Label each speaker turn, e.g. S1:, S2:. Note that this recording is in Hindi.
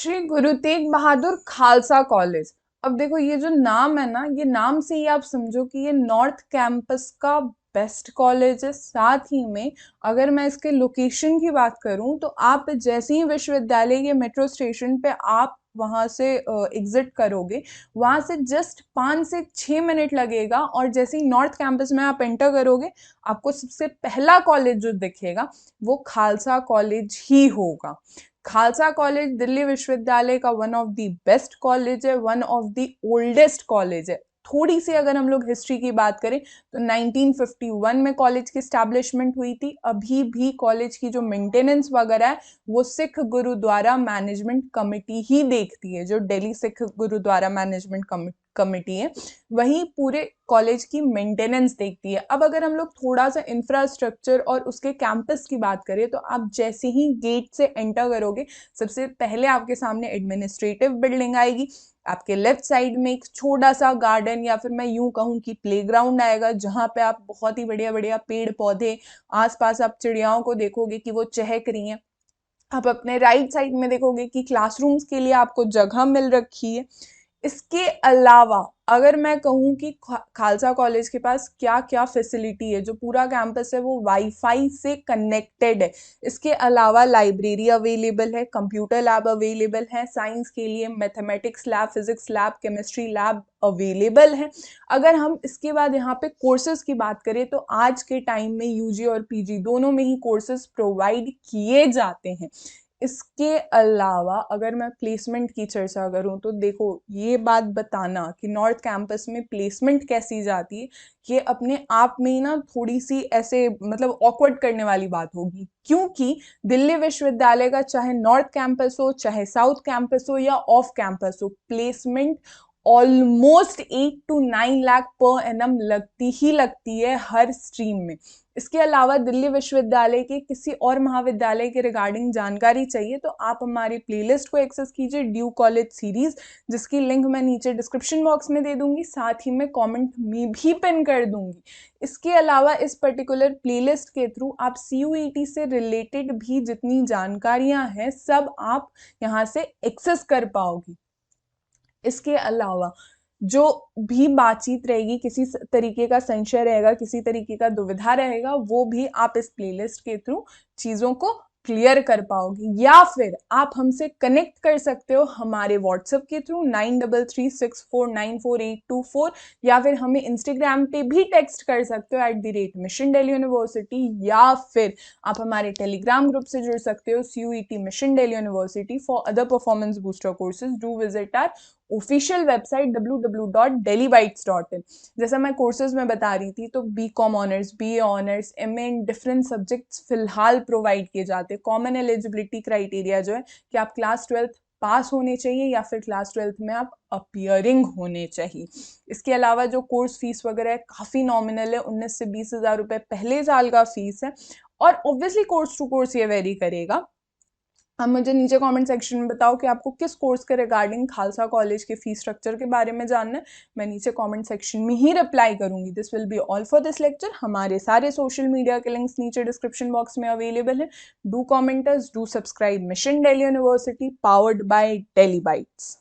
S1: श्री गुरु तेग बहादुर खालसा कॉलेज। अब देखो ये जो नाम है ना, ये नाम से ही आप समझो कि ये नॉर्थ कैंपस का बेस्ट कॉलेज है। साथ ही में अगर मैं इसके लोकेशन की बात करूं तो आप जैसे ही विश्वविद्यालय के मेट्रो स्टेशन पे आप वहां से एग्जिट करोगे, वहां से जस्ट 5 से 6 मिनट लगेगा और जैसे ही नॉर्थ कैंपस में आप एंटर करोगे, आपको सबसे पहला कॉलेज जो दिखेगा वो खालसा कॉलेज ही होगा। खालसा कॉलेज दिल्ली विश्वविद्यालय का one of the best college है, one of the oldest college है। थोड़ी सी अगर हम लोग हिस्ट्री की बात करें तो 1951 में कॉलेज की स्टैब्लिशमेंट हुई थी। अभी भी कॉलेज की जो मेंटेनेंस वगैरह है वो सिख गुरुद्वारा मैनेजमेंट कमेटी ही देखती है। जो दिल्ली सिख गुरुद्वारा मैनेजमेंट कमेटी है वही पूरे कॉलेज की मेंटेनेंस देखती है। अब अगर हम लोग थोड़ा सा इंफ्रास्ट्रक्चर और उसके कैंपस की बात करें तो आप जैसे ही गेट से एंटर करोगे, सबसे पहले आपके सामने एडमिनिस्ट्रेटिव बिल्डिंग आएगी। आपके लेफ्ट साइड में एक छोटा सा गार्डन या फिर मैं यूं कहूं कि प्लेग्राउंड आएगा, जहां पे आप बहुत ही बढ़िया बढ़िया पेड़ पौधे, आसपास आप चिड़ियाओं को देखोगे कि वो चहक रही हैं। आप अपने राइट साइड में देखोगे कि क्लासरूम्स के लिए आपको जगह मिल रखी है। इसके अलावा अगर मैं कहूँ कि खालसा कॉलेज के पास क्या क्या फैसिलिटी है, जो पूरा कैंपस है वो वाईफाई से कनेक्टेड है। इसके अलावा लाइब्रेरी अवेलेबल है, कंप्यूटर लैब अवेलेबल है, साइंस के लिए mathematics lab, physics lab, chemistry lab available है। अगर हम इसके बाद यहाँ पे कोर्सेज की बात करें तो आज के टाइम में यूजी और पीजी दोनों में ही कोर्सेज प्रोवाइड किए जाते हैं। इसके अलावा अगर मैं प्लेसमेंट की चर्चा करूं तो देखो, ये बात बताना कि नॉर्थ कैंपस में प्लेसमेंट कैसी जाती है, ये अपने आप में ही ना थोड़ी सी ऐसे मतलब ऑकवर्ड करने वाली बात होगी। क्योंकि दिल्ली विश्वविद्यालय का चाहे नॉर्थ कैंपस हो, चाहे साउथ कैंपस हो या ऑफ कैंपस हो, placement almost 8 to 9 lakh per annum लगती ही लगती है हर स्ट्रीम में। इसके अलावा दिल्ली विश्वविद्यालय के किसी और महाविद्यालय के रिगार्डिंग जानकारी चाहिए तो आप हमारी प्लेलिस्ट को एक्सेस कीजिए, ड्यू कॉलेज सीरीज, जिसकी लिंक मैं नीचे डिस्क्रिप्शन बॉक्स में दे दूंगी, साथ ही मैं कमेंट में भी पिन कर दूंगी। इसके अलावा इस पर्टिकुलर प्लेलिस्ट के थ्रू आप CUET से रिलेटेड भी जितनी जानकारियां हैं सब आप यहाँ से एक्सेस कर पाओगी। इसके अलावा जो भी बातचीत रहेगी, किसी तरीके का संशय रहेगा, किसी तरीके का दुविधा रहेगा, वो भी आप इस प्लेलिस्ट के थ्रू चीजों को क्लियर कर पाओगे। या फिर आप हमसे कनेक्ट कर सकते हो हमारे व्हाट्सएप के थ्रू 9336494824, या फिर हमें इंस्टाग्राम पे भी टेक्स्ट कर सकते हो @मिशन दिल्ली यूनिवर्सिटी, या फिर आप हमारे टेलीग्राम ग्रुप से जुड़ सकते हो CUET mission Delhi university. For other performance booster courses do visit our official website www.delhibytes.in। जैसा मैं कोर्सेज में बता रही थी तो BCom honours, BA honours, MA in different subjects फिलहाल प्रोवाइड किए जाते हैं। कॉमन एलिजिबिलिटी क्राइटेरिया जो है कि आप क्लास 12th पास होने चाहिए या फिर क्लास 12th में आप अपियरिंग होने चाहिए। इसके अलावा जो कोर्स फीस वगैरह है काफ़ी नॉमिनल है, 19 से 20 हज़ार रुपये पहले साल का फीस है, और ऑब्वियसली कोर्स टू कोर्स ये वेरी करेगा। अब मुझे नीचे कमेंट सेक्शन में बताओ कि आपको किस कोर्स के रिगार्डिंग खालसा कॉलेज के फीस स्ट्रक्चर के बारे में जानना है। मैं नीचे कमेंट सेक्शन में ही रिप्लाई करूंगी। This will be all for this lecture. हमारे सारे सोशल मीडिया के लिंक्स नीचे डिस्क्रिप्शन बॉक्स में अवेलेबल है। Do commenters, do subscribe mission Delhi university, powered by Delhi bytes.